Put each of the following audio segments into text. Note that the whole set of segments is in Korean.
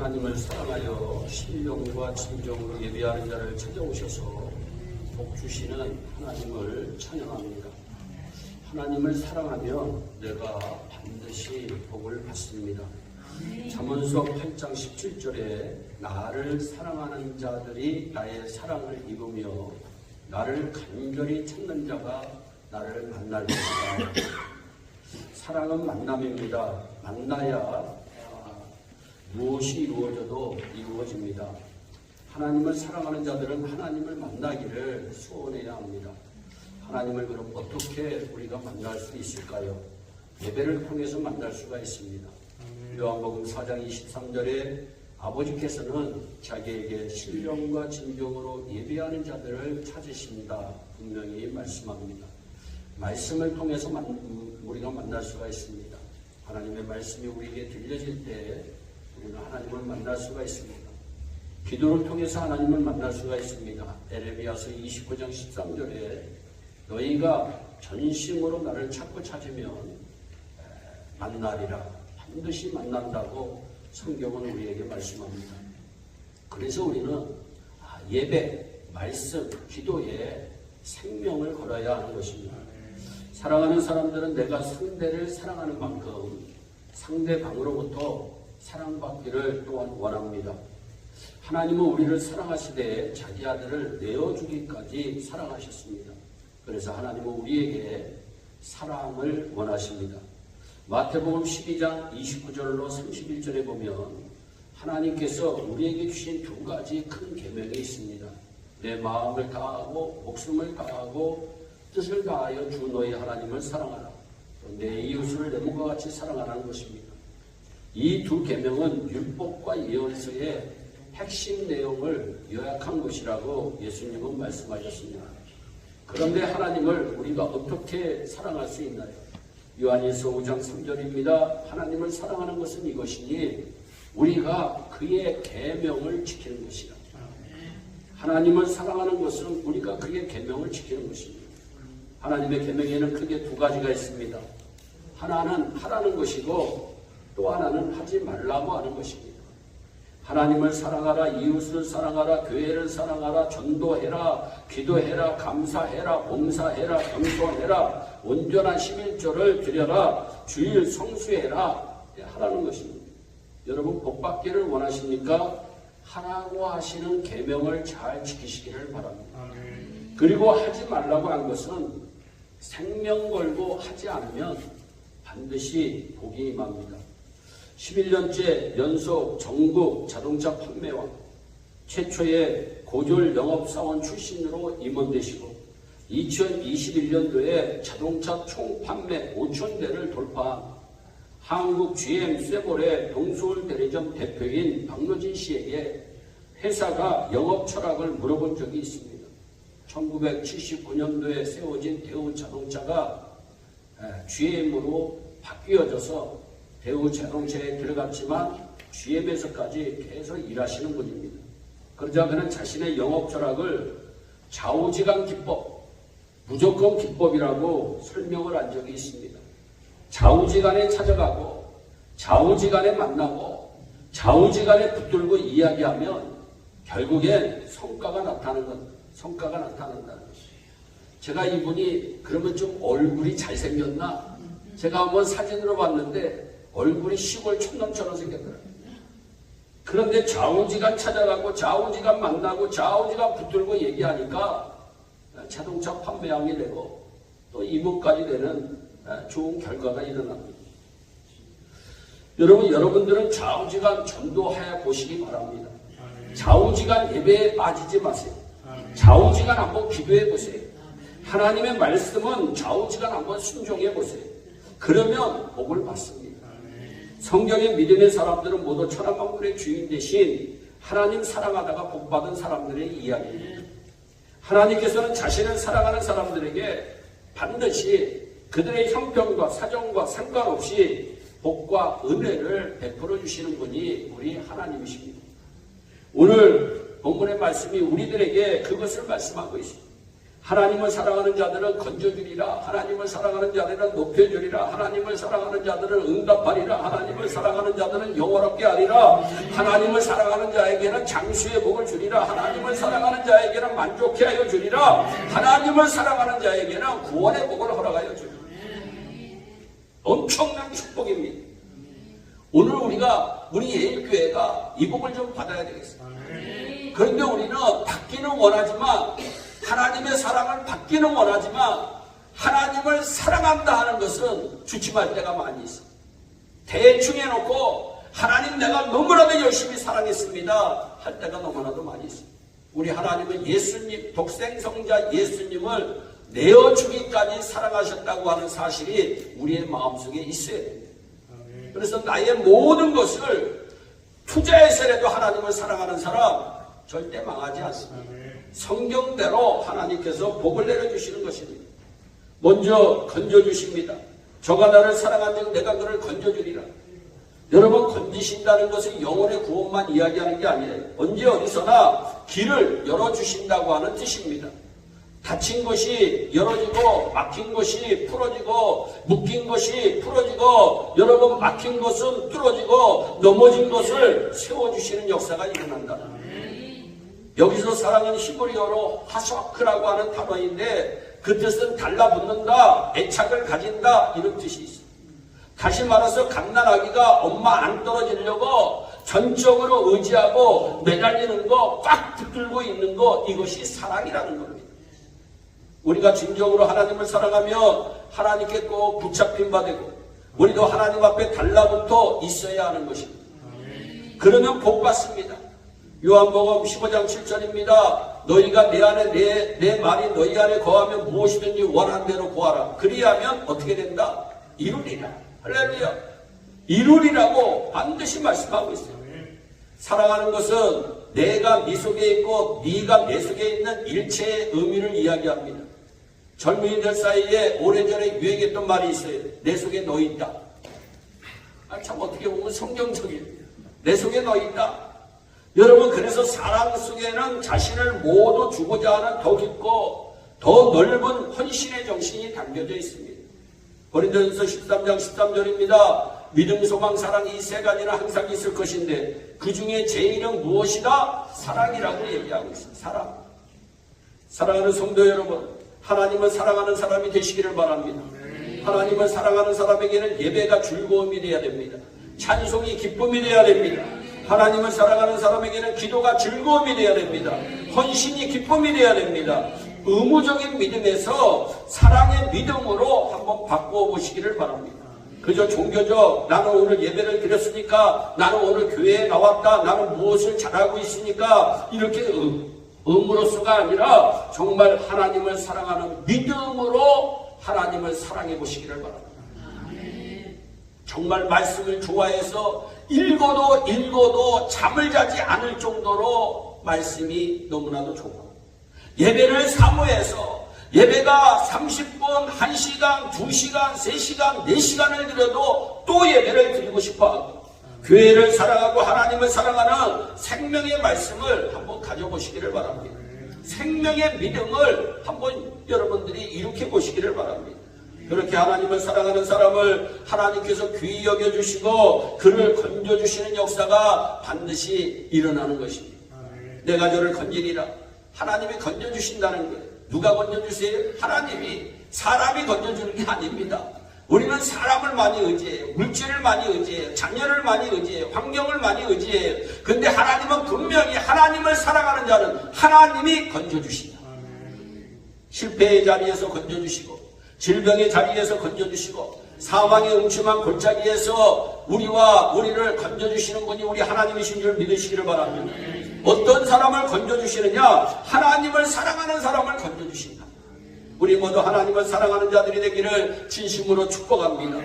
하나님을 사랑하여 신령과 진정으로 예배하는 자를 찾아오셔서 복 주시는 하나님을 찬양합니다. 하나님을 사랑하면 내가 반드시 복을 받습니다. 잠언서 8장 17절에 나를 사랑하는 자들이 나의 사랑을 입으며 나를 간절히 찾는 자가 나를 만날 것이다. 사랑은 만남입니다. 만나야 무엇이 이루어져도 이루어집니다. 하나님을 사랑하는 자들은 하나님을 만나기를 소원해야 합니다. 하나님을 그럼 어떻게 우리가 만날 수 있을까요? 예배를 통해서 만날 수가 있습니다. 요한복음 4장 23절에 아버지께서는 자기에게 신령과 진정으로 예배하는 자들을 찾으신다 분명히 말씀합니다. 말씀을 통해서 우리가 만날 수가 있습니다. 하나님의 말씀이 우리에게 들려질 때 우리는 하나님을 만날 수가 있습니다. 기도를 통해서 하나님을 만날 수가 있습니다. 에레미야서 29장 13절에 너희가 전심으로 나를 찾고 찾으면 만나리라. 반드시 만난다고 성경은 우리에게 말씀합니다. 그래서 우리는 예배, 말씀, 기도에 생명을 걸어야 하는 것입니다. 사랑하는 사람들은 내가 상대를 사랑하는 만큼 상대방으로부터 사랑받기를 또한 원합니다. 하나님은 우리를 사랑하시되 자기 아들을 내어주기까지 사랑하셨습니다. 그래서 하나님은 우리에게 사랑을 원하십니다. 마태복음 12장 29절로 31절에 보면 하나님께서 우리에게 주신 두 가지 큰 계명이 있습니다. 내 마음을 다하고 목숨을 다하고 뜻을 다하여 주 너희 하나님을 사랑하라. 또 내 이웃을 내 몸과 같이 사랑하라는 것입니다. 이 두 계명은 율법과 예언서의 핵심 내용을 요약한 것이라고 예수님은 말씀하셨습니다. 그런데 하나님을 우리가 어떻게 사랑할 수 있나요? 요한일서 5장 3절입니다. 하나님을 사랑하는 것은 이것이니 우리가 그의 계명을 지키는 것이라. 하나님을 사랑하는 것은 우리가 그의 계명을 지키는 것입니다. 하나님의 계명에는 크게 두 가지가 있습니다. 하나는 하라는 것이고 또 하나는 하지 말라고 하는 것입니다. 하나님을 사랑하라, 이웃을 사랑하라, 교회를 사랑하라, 전도해라, 기도해라, 감사해라, 봉사해라, 겸손해라, 온전한 11조를 드려라, 주일 성수해라 하라는 것입니다. 여러분 복받기를 원하십니까? 하라고 하시는 계명을 잘 지키시기를 바랍니다. 그리고 하지 말라고 한 것은 생명 걸고 하지 않으면 반드시 복이 임합니다. 11년째 연속 전국 자동차 판매왕, 최초의 고졸 영업사원 출신으로 임원되시고 2021년도에 자동차 총 판매 5,000대를 돌파한 한국 GM 쇠볼의 동서울 대리점 대표인 박노진 씨에게 회사가 영업 철학을 물어본 적이 있습니다. 1979년도에 세워진 대우 자동차가 GM으로 바뀌어져서 대우 자동차에 들어갔지만 GM에서까지 계속 일하시는 분입니다. 그러자 그는 자신의 영업 철학을 좌우지간 기법, 무조건 기법이라고 설명을 한 적이 있습니다. 좌우지간에 찾아가고 좌우지간에 만나고 좌우지간에 붙들고 이야기하면 결국엔 성과가 나타난다는 것이에요. 제가 이분이 그러면 좀 얼굴이 잘생겼나? 제가 한번 사진으로 봤는데 얼굴이 시골 촌놈처럼 생겼더라고요. 그런데 좌우지간 찾아가고 좌우지간 만나고 좌우지간 붙들고 얘기하니까 자동차 판매왕이 되고 또 임원까지 되는 좋은 결과가 일어납니다. 여러분들은 좌우지간 전도해 보시기 바랍니다. 좌우지간 예배에 빠지지 마세요. 좌우지간 한번 기도해 보세요. 하나님의 말씀은 좌우지간 한번 순종해 보세요. 그러면 복을 받습니다. 성경의 믿음의 사람들은 모두 천하만물의 주인 대신 하나님 사랑하다가 복받은 사람들의 이야기입니다. 하나님께서는 자신을 사랑하는 사람들에게 반드시 그들의 형편과 사정과 상관없이 복과 은혜를 베풀어 주시는 분이 우리 하나님이십니다. 오늘 본문의 말씀이 우리들에게 그것을 말씀하고 있습니다. 하나님을 사랑하는 자들은 건져주리라. 하나님을 사랑하는 자들은 높여주리라. 하나님을 사랑하는 자들은 응답하리라. 하나님을 사랑하는 자들은 영원롭게 하리라. 하나님을 사랑하는 자에게는 장수의 복을 주리라. 하나님을 사랑하게 자에게는 만족해 하여 주리라. 하나님을 사랑하는 자에게는 구원의 복을 허락하여 주리라. 엄청난 축복입니다. 오늘 우리 예일교회가 이 복을 좀 받아야 되겠습니다. 그런데 우리는 받기는 원하지만, 하나님의 사랑을 받기는 원하지만, 하나님을 사랑한다 하는 것은 주춤할 때가 많이 있어요. 대충 해놓고 하나님 내가 너무나도 열심히 사랑했습니다 할 때가 너무나도 많이 있어요. 우리 하나님은 예수님, 독생성자 예수님을 내어주기까지 사랑하셨다고 하는 사실이 우리의 마음속에 있어야 됩니다. 그래서 나의 모든 것을 투자해서라도 하나님을 사랑하는 사람 절대 망하지 않습니다. 성경대로 하나님께서 복을 내려주시는 것입니다. 먼저 건져주십니다. 저가 나를 사랑한즉 내가 그를 건져주리라. 여러분, 건지신다는 것은 영혼의 구원만 이야기하는 게 아니에요. 언제 어디서나 길을 열어주신다고 하는 뜻입니다. 닫힌 것이 열어지고, 막힌 것이 풀어지고, 묶인 것이 풀어지고, 여러분 막힌 것은 뚫어지고, 넘어진 것을 세워주시는 역사가 일어난다. 여기서 사랑은 히브리어로 하샤크라고 하는 단어인데, 그 뜻은 달라붙는다, 애착을 가진다, 이런 뜻이 있습니다. 다시 말해서 갓난아기가 엄마 안 떨어지려고 전적으로 의지하고 매달리는 거, 꽉 붙들고 있는 거, 이것이 사랑이라는 겁니다. 우리가 진정으로 하나님을 사랑하면 하나님께 꼭 붙잡힌 바 되고, 우리도 하나님 앞에 달라붙어 있어야 하는 것입니다. 그러면 복 받습니다. 요한복음 15장 7절입니다. 너희가 내 안에 내 말이 너희 안에 거하면 무엇이든지 원하는 대로 구하라. 그리하면 어떻게 된다? 이루리라. 할렐루야. 이루리라고 반드시 말씀하고 있어요. 사랑하는 것은 내가 네 속에 있고 네가 내 속에 있는 일체의 의미를 이야기합니다. 젊은이들 사이에 오래전에 유행했던 말이 있어요. 내 속에 너 있다. 참 어떻게 보면 성경적이에요. 내 속에 너 있다. 여러분, 그래서 사랑 속에는 자신을 모두 주고자 하는 더 깊고 더 넓은 헌신의 정신이 담겨져 있습니다. 고린도전서 13장 13절입니다. 믿음, 소망, 사랑 이 세 가지는 항상 있을 것인데 그 중에 제일은 무엇이다? 사랑이라고 얘기하고 있습니다. 사랑. 사랑하는 성도 여러분, 하나님을 사랑하는 사람이 되시기를 바랍니다. 하나님을 사랑하는 사람에게는 예배가 즐거움이 되어야 됩니다. 찬송이 기쁨이 되어야 됩니다. 하나님을 사랑하는 사람에게는 기도가 즐거움이 되어야 됩니다. 헌신이 기쁨이 되어야 됩니다. 의무적인 믿음에서 사랑의 믿음으로 한번 바꾸어 보시기를 바랍니다. 그저 종교적, 나는 오늘 예배를 드렸으니까, 나는 오늘 교회에 나왔다, 나는 무엇을 잘하고 있으니까, 이렇게 의무로서가 아니라 정말 하나님을 사랑하는 믿음으로 하나님을 사랑해 보시기를 바랍니다. 정말 말씀을 좋아해서 읽어도 잠을 자지 않을 정도로 말씀이 너무나도 좋고, 예배를 사모해서 예배가 30분, 1시간, 2시간, 3시간, 4시간을 드려도 또 예배를 드리고 싶어하고, 교회를 사랑하고 하나님을 사랑하는 생명의 말씀을 한번 가져보시기를 바랍니다. 생명의 믿음을 한번 여러분들이 일으켜 보시기를 바랍니다. 그렇게 하나님을 사랑하는 사람을 하나님께서 귀히 여겨주시고 그를 건져주시는 역사가 반드시 일어나는 것입니다. 내가 저를 건지리라. 하나님이 건져주신다는 거예요. 누가 건져주세요? 하나님이. 사람이 건져주는 게 아닙니다. 우리는 사람을 많이 의지해요. 물질을 많이 의지해요. 자녀를 많이 의지해요. 환경을 많이 의지해요. 근데 하나님은 분명히 하나님을 사랑하는 자는 하나님이 건져주신다. 실패의 자리에서 건져주시고, 질병의 자리에서 건져주시고, 사망의 음침한 골짜기에서 우리를 건져주시는 분이 우리 하나님이신 줄 믿으시기를 바랍니다. 어떤 사람을 건져주시느냐? 하나님을 사랑하는 사람을 건져주신다. 우리 모두 하나님을 사랑하는 자들이 되기를 진심으로 축복합니다.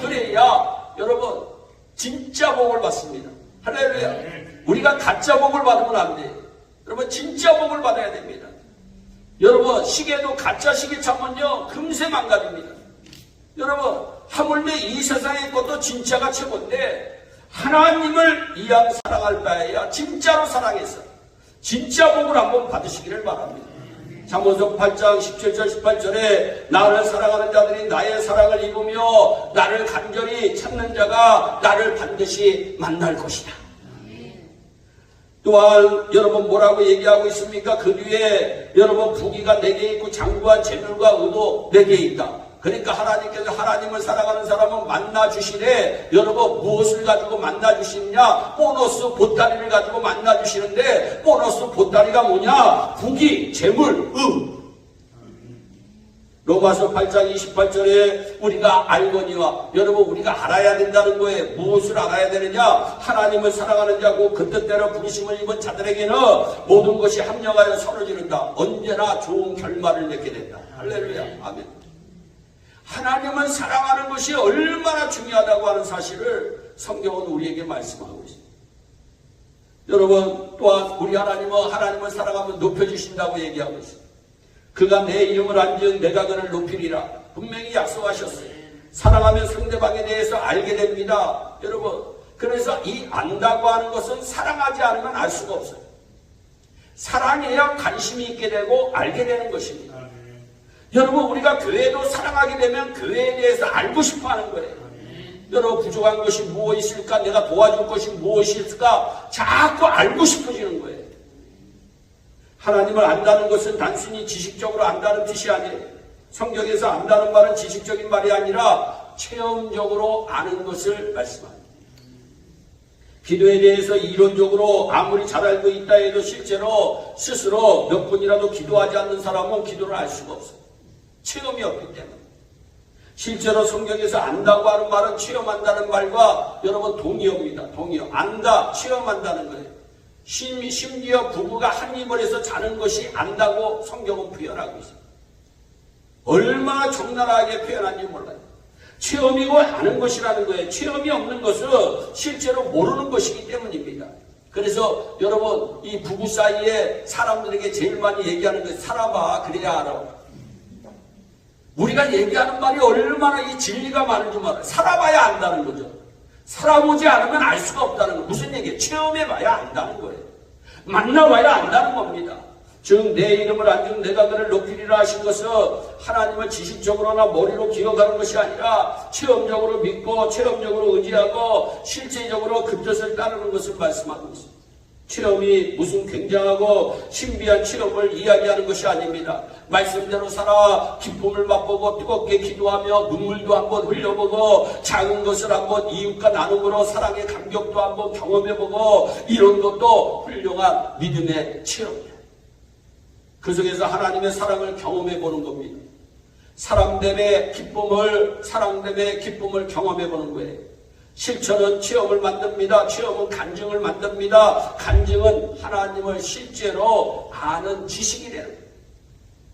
그래야 여러분 진짜 복을 받습니다. 할렐루야. 우리가 가짜 복을 받으면 안 돼요. 여러분 진짜 복을 받아야 됩니다. 여러분 시계도 가짜 시계 차면요 금세 망가집니다. 여러분 하물며 이 세상의 것도 진짜가 최고인데 하나님을 이왕 사랑할 바에야 진짜로 사랑해서 진짜 복을 한번 받으시기를 바랍니다. 잠언서 8장 17절 18절에 나를 사랑하는 자들이 나의 사랑을 입으며 나를 간절히 찾는 자가 나를 반드시 만날 것이다. 또한 여러분 뭐라고 얘기하고 있습니까? 그 뒤에 여러분 부귀가 내게 있고 장구와 재물과 의도 내게 있다. 그러니까 하나님께서 하나님을 사랑하는 사람은 만나주시되 여러분 무엇을 가지고 만나주시느냐? 보너스 보따리를 가지고 만나주시는데 보너스 보따리가 뭐냐? 부귀, 재물, 의. 로마서 8장 28절에 우리가 알거니와 여러분 우리가 알아야 된다는 거예요. 무엇을 알아야 되느냐? 하나님을 사랑하는 자고 그 뜻대로 부르심을 입은 자들에게는 모든 것이 합력하여 서로 지른다. 언제나 좋은 결말을 맺게 된다. 할렐루야. 아멘. 하나님을 사랑하는 것이 얼마나 중요하다고 하는 사실을 성경은 우리에게 말씀하고 있습니다. 여러분 또한 우리 하나님을 사랑하면 높여주신다고 얘기하고 있습니다. 그가 내 이름을 안지은 내가 그를 높이리라. 분명히 약속하셨어요. 사랑하면 상대방에 대해서 알게 됩니다. 여러분 그래서 이 안다고 하는 것은 사랑하지 않으면 알 수가 없어요. 사랑해야 관심이 있게 되고 알게 되는 것입니다. 여러분 우리가 교회도 사랑하게 되면 교회에 대해서 알고 싶어 하는 거예요. 여러분 부족한 것이 무엇이 있을까? 내가 도와줄 것이 무엇이 있을까? 자꾸 알고 싶어지는 거예요. 하나님을 안다는 것은 단순히 지식적으로 안다는 뜻이 아니에요. 성경에서 안다는 말은 지식적인 말이 아니라 체험적으로 아는 것을 말씀합니다. 기도에 대해서 이론적으로 아무리 잘 알고 있다 해도 실제로 스스로 몇 분이라도 기도하지 않는 사람은 기도를 알 수가 없어요. 체험이 없기 때문에. 실제로 성경에서 안다고 하는 말은 체험한다는 말과 여러분 동의어입니다. 동의어. 안다, 체험한다는 거예요. 심지어 부부가 한 입을 해서 자는 것이 안다고 성경은 표현하고 있습니다. 얼마나 적나라하게 표현한지 몰라요. 체험이고 아는 것이라는 거예요. 체험이 없는 것은 실제로 모르는 것이기 때문입니다. 그래서 여러분 이 부부 사이에 사람들에게 제일 많이 얘기하는 게 살아봐 그래야 알아. 우리가 얘기하는 말이 얼마나 이 진리가 많은지 몰라요. 살아봐야 안다는 거죠. 살아보지 않으면 알 수가 없다는 거. 무슨 얘기예요? 체험해봐야 안다는 거예요. 만나봐야 안다는 겁니다. 즉 내 이름을 안지은 내가 그를 높이리라 하신 것은 하나님을 지식적으로나 머리로 기억하는 것이 아니라 체험적으로 믿고 체험적으로 의지하고 실제적으로 그 뜻을 따르는 것을 말씀하고 있습니다. 체험이 무슨 굉장하고 신비한 체험을 이야기하는 것이 아닙니다. 말씀대로 살아 기쁨을 맛보고 뜨겁게 기도하며 눈물도 한번 흘려보고 작은 것을 한번 이웃과 나눔으로 사랑의 감격도 한번 경험해보고 이런 것도 훌륭한 믿음의 체험이에요. 그 속에서 하나님의 사랑을 경험해보는 겁니다. 사랑 때문에 기쁨을 경험해보는 거예요. 실천은 체험을 만듭니다. 체험은 간증을 만듭니다. 간증은 하나님을 실제로 아는 지식이 되는 거예요.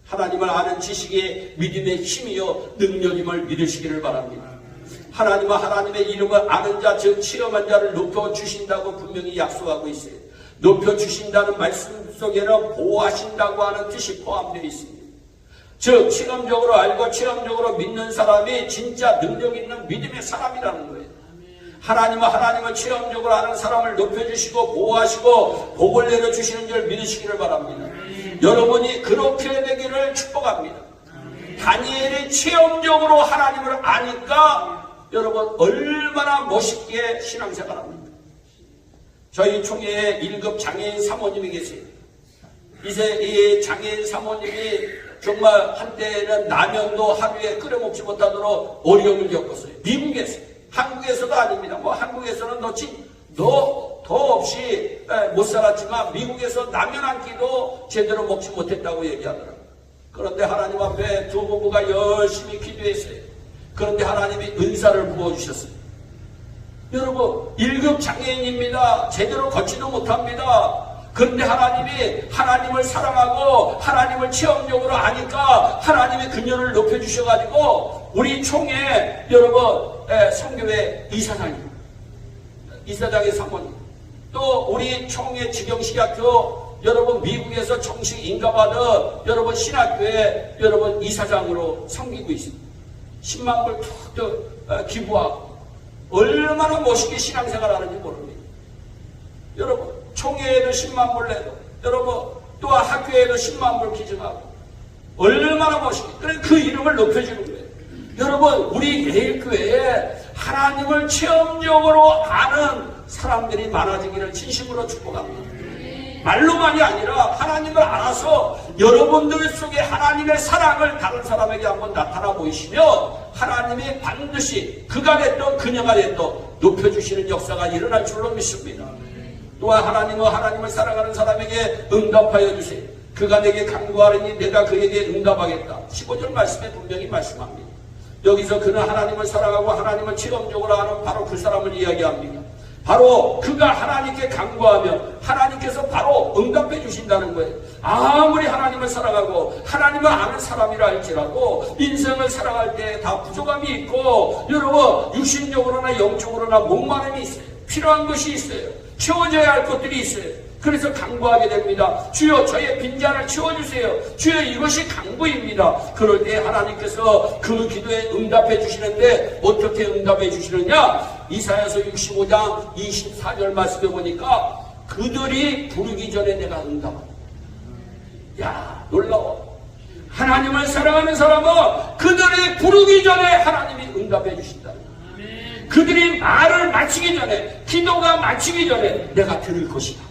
하나님을 아는 지식이 믿음의 힘이요 능력임을 믿으시기를 바랍니다. 하나님은 하나님의 이름을 아는 자, 즉 체험한 자를 높여주신다고 분명히 약속하고 있어요. 높여주신다는 말씀 속에는 보호하신다고 하는 뜻이 포함되어 있습니다. 즉 체험적으로 알고 체험적으로 믿는 사람이 진짜 능력 있는 믿음의 사람이라는 거예요. 하나님을 체험적으로 아는 사람을 높여주시고 보호하시고 복을 내려주시는 줄 믿으시기를 바랍니다. 여러분이 그렇게 되기를 축복합니다. 다니엘이 체험적으로 하나님을 아니까 여러분 얼마나 멋있게 신앙생활합니다. 저희 총회에 1급 장애인 사모님이 계세요. 이제 이 장애인 사모님이 정말 한때는 라면도 하루에 끓여 먹지 못하도록 어려움을 겪었어요. 미국에서. 한국에서도 아닙니다. 뭐 한국에서는 더 없이 못 살았지만 미국에서 라면 한 끼도 제대로 먹지 못했다고 얘기하더라고요. 그런데 하나님 앞에 두 부부가 열심히 기도했어요. 그런데 하나님이 은사를 부어주셨어요. 여러분 1급 장애인입니다. 제대로 걷지도 못합니다. 그런데 하나님이 하나님을 사랑하고 하나님을 체험적으로 아니까 하나님이 그녀를 높여주셔가지고 우리 총회 여러분 성교회 이사장의 사모님 또 우리 총회 지경식학교 여러분 미국에서 정식 인가받은 여러분 신학교에 여러분 이사장으로 섬기고 있습니다. 10만 불 툭 기부하고 얼마나 멋있게 신앙생활 하는지 모릅니다. 여러분 총회에도 10만 불 내도 여러분 또한 학교에도 10만 불 기증하고 얼마나 멋있게. 그래서 그 이름을 높여주는 거예요. 여러분, 우리 예일교회에 하나님을 체험적으로 아는 사람들이 많아지기를 진심으로 축복합니다. 말로만이 아니라 하나님을 알아서 여러분들 속에 하나님의 사랑을 다른 사람에게 한번 나타나 보이시며 하나님이 반드시 그가 됐던 그녀가 됐던 높여주시는 역사가 일어날 줄로 믿습니다. 또한 하나님은 하나님을 사랑하는 사람에게 응답하여 주세요. 그가 내게 간구하리니 내가 그에게 응답하겠다. 15절 말씀에 분명히 말씀합니다. 여기서 그는 하나님을 사랑하고 하나님을 체험적으로 아는 바로 그 사람을 이야기합니다. 바로 그가 하나님께 간구하면 하나님께서 바로 응답해 주신다는 거예요. 아무리 하나님을 사랑하고 하나님을 아는 사람이라 할지라도 인생을 살아갈 때 다 부족함이 있고 여러분 육신적으로나 영적으로나 목마름이 있어요. 필요한 것이 있어요. 채워져야 할 것들이 있어요. 그래서 간구하게 됩니다. 주여 저의 빈잔을 채워주세요. 주여 이것이 간구입니다. 그럴 때 하나님께서 그 기도에 응답해 주시는데 어떻게 응답해 주시느냐? 이사야서 65장 24절 말씀에 보니까 그들이 부르기 전에 내가 응답한다. 야, 놀라워. 하나님을 사랑하는 사람은 그들이 부르기 전에 하나님이 응답해 주신다. 그들이 말을 마치기 전에, 기도가 마치기 전에 내가 들을 것이다.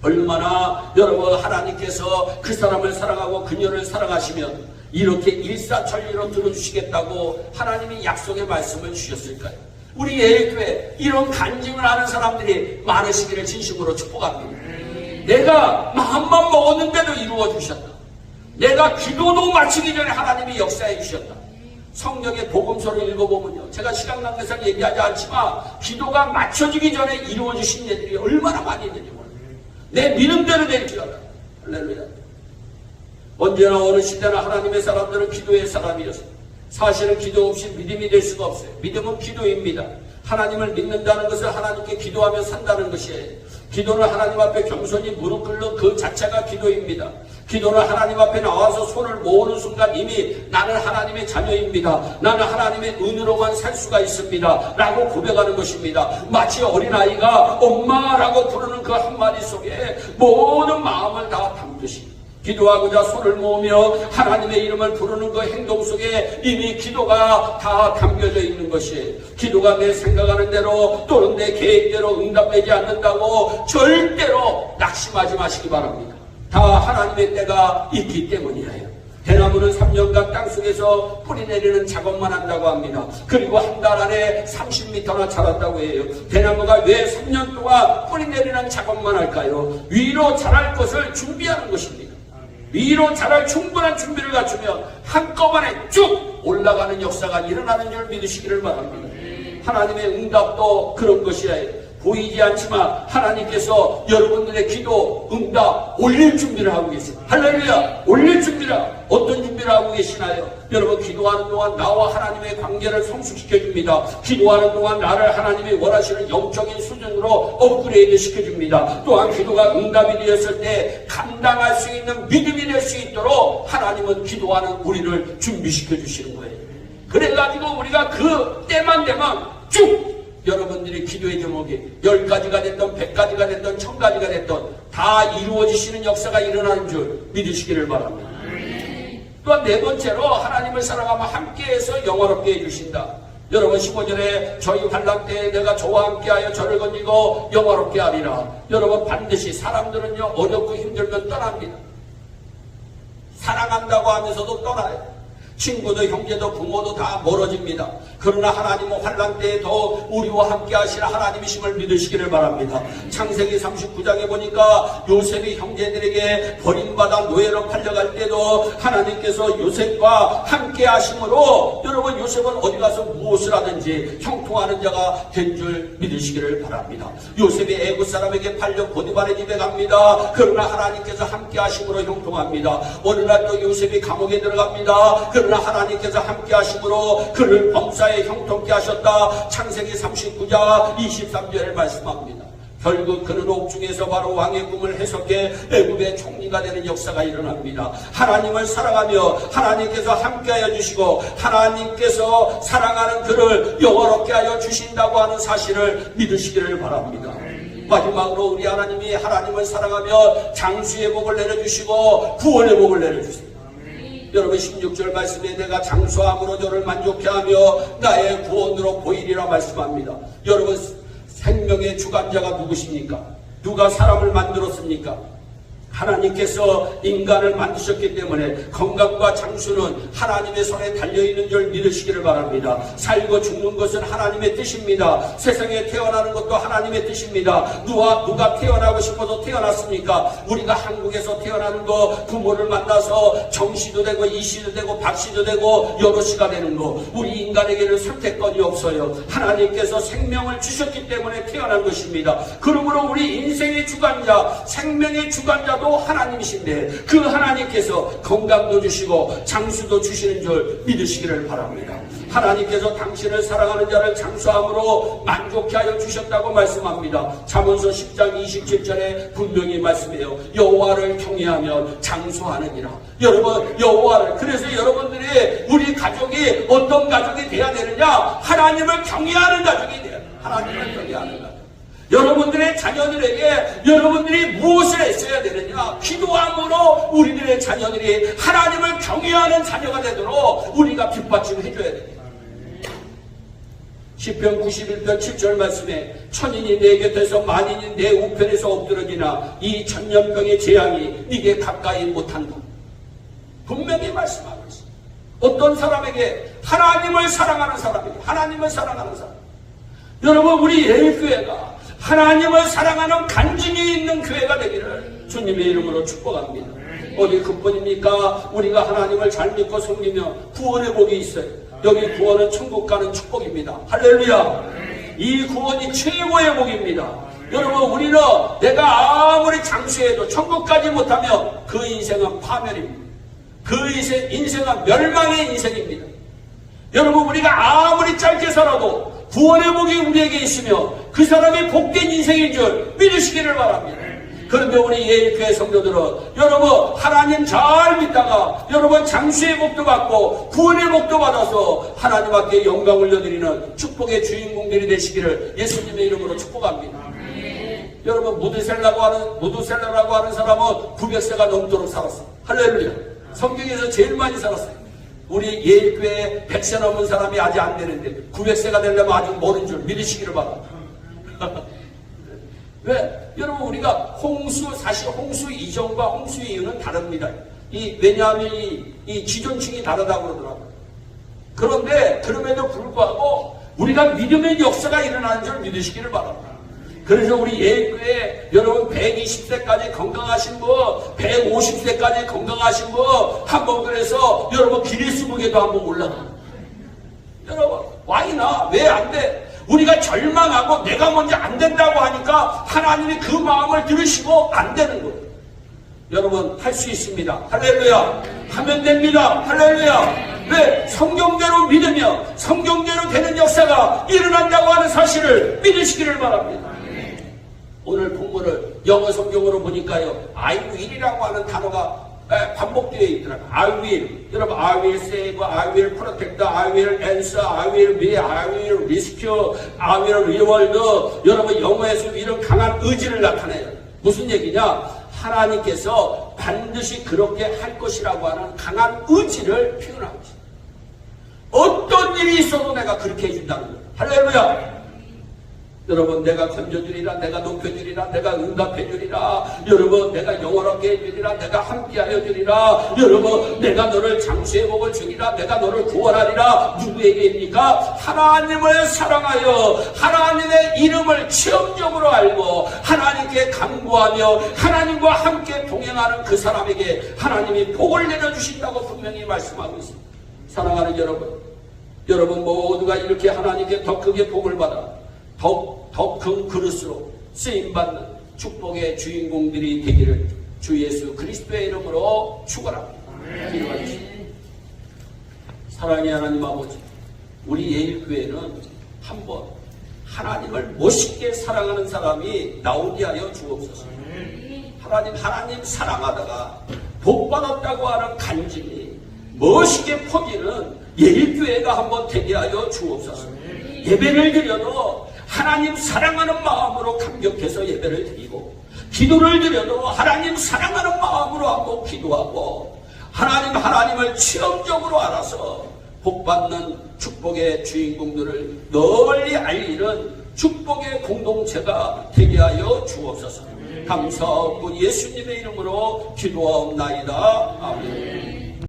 얼마나 여러분 하나님께서 그 사람을 사랑하고 그녀를 사랑하시면 이렇게 일사천리로 들어주시겠다고 하나님이 약속의 말씀을 주셨을까요? 우리 예일교회 이런 간증을 하는 사람들이 많으시기를 진심으로 축복합니다. 내가 마음만 먹었는데도 이루어 주셨다. 내가 기도도 마치기 전에 하나님이 역사해 주셨다. 성경의 복음서를 읽어보면요, 제가 시간 관계상 얘기하지 않지만 기도가 맞춰지기 전에 이루어주신 일들이 얼마나 많이 있는지 몰라요. 내 믿음대로 될 줄 알아요. 할렐루야. 언제나 어느 시대나 하나님의 사람들은 기도의 사람이었어요. 사실은 기도 없이 믿음이 될 수가 없어요. 믿음은 기도입니다. 하나님을 믿는다는 것은 하나님께 기도하며 산다는 것이에요. 기도는 하나님 앞에 겸손히 무릎 꿇는 그 자체가 기도입니다. 기도는 하나님 앞에 나와서 손을 모으는 순간 이미 나는 하나님의 자녀입니다. 나는 하나님의 은혜로만 살 수가 있습니다. 라고 고백하는 것입니다. 마치 어린아이가 엄마라고 부르는 그 한마디 속에 모든 마음을 다 담듯이 기도하고자 손을 모으며 하나님의 이름을 부르는 그 행동 속에 이미 기도가 다 담겨져 있는 것이에요. 기도가 내 생각하는 대로 또는 내 계획대로 응답되지 않는다고 절대로 낙심하지 마시기 바랍니다. 다 하나님의 때가 있기 때문이에요. 대나무는 3년간 땅속에서 뿌리 내리는 작업만 한다고 합니다. 그리고 한 달 안에 30m나 자랐다고 해요. 대나무가 왜 3년 동안 뿌리 내리는 작업만 할까요? 위로 자랄 것을 준비하는 것입니다. 위로 자랄 충분한 준비를 갖추면 한꺼번에 쭉 올라가는 역사가 일어나는 줄 믿으시기를 바랍니다. 하나님의 응답도 그런 것이에요. 보이지 않지만 하나님께서 여러분들의 기도, 응답 올릴 준비를 하고 계세요. 할렐루야! 올릴 준비를 어떤 준비를 하고 계시나요? 여러분 기도하는 동안 나와 하나님의 관계를 성숙시켜줍니다. 기도하는 동안 나를 하나님이 원하시는 영적인 수준으로 업그레이드 시켜줍니다. 또한 기도가 응답이 되었을 때 감당할 수 있는 믿음이 될 수 있도록 하나님은 기도하는 우리를 준비시켜 주시는 거예요. 그래가지고 우리가 그 때만 되면 쭉 여러분들이 기도의 제목이 10가지가 됐던 100가지가 됐던 1000가지가 됐던 다 이루어지시는 역사가 일어나는 줄 믿으시기를 바랍니다. 또한 네 번째로 하나님을 사랑하면 함께해서 영화롭게 해주신다. 여러분 15절에 저희 환난 때에 내가 저와 함께하여 저를 건지고 영화롭게 하리라. 여러분 반드시 사람들은요 어렵고 힘들면 떠납니다. 사랑한다고 하면서도 떠나요. 친구도 형제도 부모도 다 멀어집니다. 그러나 하나님은 환난 때에 더 우리와 함께 하시는 하나님이심을 믿으시기를 바랍니다. 창세기 39장에 보니까 요셉이 형제들에게 버림받아 노예로 팔려갈 때도 하나님께서 요셉과 함께 하심으로 여러분 요셉은 어디 가서 무엇을 하든지 형통하는 자가 된 줄 믿으시기를 바랍니다. 요셉이 애굽 사람에게 팔려 보디발의 집에 갑니다. 그러나 하나님께서 함께 하심으로 형통합니다. 어느 날 또 요셉이 감옥에 들어갑니다. 그러나 하나님께서 함께 하심으로 그를 범사에 형통케 하셨다. 창세기 39장 23절을 말씀합니다. 결국 그는 옥중에서 바로 왕의 꿈을 해석해 애굽의 총리가 되는 역사가 일어납니다. 하나님을 사랑하며 하나님께서 함께하여 주시고 하나님께서 사랑하는 그를 영원롭게 하여 주신다고 하는 사실을 믿으시기를 바랍니다. 마지막으로 우리 하나님이 하나님을 사랑하며 장수의 복을 내려주시고 구원의 복을 내려주세요. 여러분 16절 말씀에 내가 장수함으로 저를 만족해 하며 나의 구원으로 보이리라 말씀합니다. 여러분 생명의 주관자가 누구십니까? 누가 사람을 만들었습니까? 하나님께서 인간을 만드셨기 때문에 건강과 장수는 하나님의 손에 달려있는 줄 믿으시기를 바랍니다. 살고 죽는 것은 하나님의 뜻입니다. 세상에 태어나는 것도 하나님의 뜻입니다. 누가 태어나고 싶어서 태어났습니까? 우리가 한국에서 태어나는 거, 부모를 만나서 정씨도 되고 이씨도 되고 박씨도 되고 여러 씨가 되는 거, 우리 인간에게는 선택권이 없어요. 하나님께서 생명을 주셨기 때문에 태어난 것입니다. 그러므로 우리 인생의 주관자, 생명의 주관자도 하나님이신데 그 하나님께서 건강도 주시고 장수도 주시는 줄 믿으시기를 바랍니다. 하나님께서 당신을 사랑하는 자를 장수함으로 만족케 하여 주셨다고 말씀합니다. 잠언서 10장 27절에 분명히 말씀해요. 여호와를 경외하면 장수하느니라. 여러분 여호와를, 그래서 여러분들이 우리 가족이 어떤 가족이 돼야 되느냐? 하나님을 경외하는 가족이 돼야 돼요. 하나님을 경외하는 가족. 여러분들의 자녀들에게 여러분들이 무엇을 했어야 되느냐? 기도함으로 우리들의 자녀들이 하나님을 경외하는 자녀가 되도록 우리가 뒷받침을 해줘야 됩니다. 시편 91편 7절 말씀에 천인이 내 곁에서 만인이 내 우편에서 엎드러지나 이 천년병의 재앙이 네게 가까이 못한다. 분명히 말씀하고 있습니다. 어떤 사람에게? 하나님을 사랑하는 사람에게. 하나님을 사랑하는 사람. 여러분 우리 예일교회가 하나님을 사랑하는 간증이 있는 교회가 되기를 주님의 이름으로 축복합니다. 어디 그뿐입니까? 우리가 하나님을 잘 믿고 섬기면 구원의 복이 있어요. 여기 구원은 천국 가는 축복입니다. 할렐루야. 이 구원이 최고의 복입니다. 여러분 우리는 내가 아무리 장수해도 천국 가지 못하면 그 인생은 파멸입니다. 그 인생은 멸망의 인생입니다. 여러분 우리가 아무리 짧게 살아도 구원의 복이 우리에게 있으며 그 사람이 복된 인생인 줄 믿으시기를 바랍니다. 그런데 우리 예일교회 성도들은 여러분 하나님 잘 믿다가 여러분 장수의 복도 받고 구원의 복도 받아서 하나님 앞에 영광 올려드리는 축복의 주인공들이 되시기를 예수님의 이름으로 축복합니다. 여러분 무드셀라라고 하는 사람은 900세가 넘도록 살았어요. 할렐루야. 성경에서 제일 많이 살았어요. 우리 예일교회에 100세 넘은 사람이 아직 안 되는데 900세가 되려면 아직 모르는 줄 믿으시기를 바랍니다. 왜? 여러분 우리가 홍수, 사실 홍수 이전과 홍수 이후는 다릅니다. 왜냐하면 이 지존층이 다르다고 그러더라고요. 그런데 그럼에도 불구하고 우리가 믿음의 역사가 일어나는 줄 믿으시기를 바랍니다. 그래서 우리 예일교회 여러분 120세까지 건강하신 분, 150세까지 건강하신 분 한번 그래서 여러분 기네스북에도 한번 올라가. 여러분 와이나 왜 안 돼? 우리가 절망하고 내가 먼저 안 된다고 하니까 하나님이 그 마음을 들으시고 안 되는 거예요. 여러분 할 수 있습니다. 할렐루야. 하면 됩니다. 할렐루야. 왜? 성경대로 믿으며 성경대로 되는 역사가 일어난다고 하는 사실을 믿으시기를 바랍니다. 오늘 본문을 영어 성경으로 보니까요, I will이라고 하는 단어가 반복되어 있더라고요. I will. 여러분, I will save, I will protect, I will answer, I will be, I will rescue, I will reward. 여러분, 영어에서 이런 강한 의지를 나타내요. 무슨 얘기냐? 하나님께서 반드시 그렇게 할 것이라고 하는 강한 의지를 표현하고 있어요. 어떤 일이 있어도 내가 그렇게 해준다는 거예요. 할렐루야. 여러분 내가 건져주리라, 내가 높여주리라, 내가 응답해주리라, 여러분 내가 영원하게 해주리라, 내가 함께하여 주리라, 여러분 내가 너를 장수의 복을 주리라, 내가 너를 구원하리라. 누구에게입니까? 하나님을 사랑하여 하나님의 이름을 체험적으로 알고 하나님께 간구하며 하나님과 함께 동행하는 그 사람에게 하나님이 복을 내려주신다고 분명히 말씀하고 있습니다. 사랑하는 여러분 모두가 이렇게 하나님께 더 크게 복을 받아 더 큰 그릇으로 쓰임받는 축복의 주인공들이 되기를 주 예수 그리스도의 이름으로 축원합니다. 기도하겠습니다. 사랑의 하나님 아버지, 우리 예일교회는 한번 하나님을 멋있게 사랑하는 사람이 나오게 하여 주옵소서. 하나님 사랑하다가 복받았다고 하는 간증이 멋있게 퍼지는 예일교회가 한번 되게 하여 주옵소서. 예배를 드려도 하나님 사랑하는 마음으로 감격해서 예배를 드리고, 기도를 드려도 하나님 사랑하는 마음으로 한번 기도하고, 하나님을 체험적으로 알아서 복받는 축복의 주인공들을 널리 알리는 축복의 공동체가 되게 하여 주옵소서. 감사하고 예수님의 이름으로 기도하옵나이다. 아멘.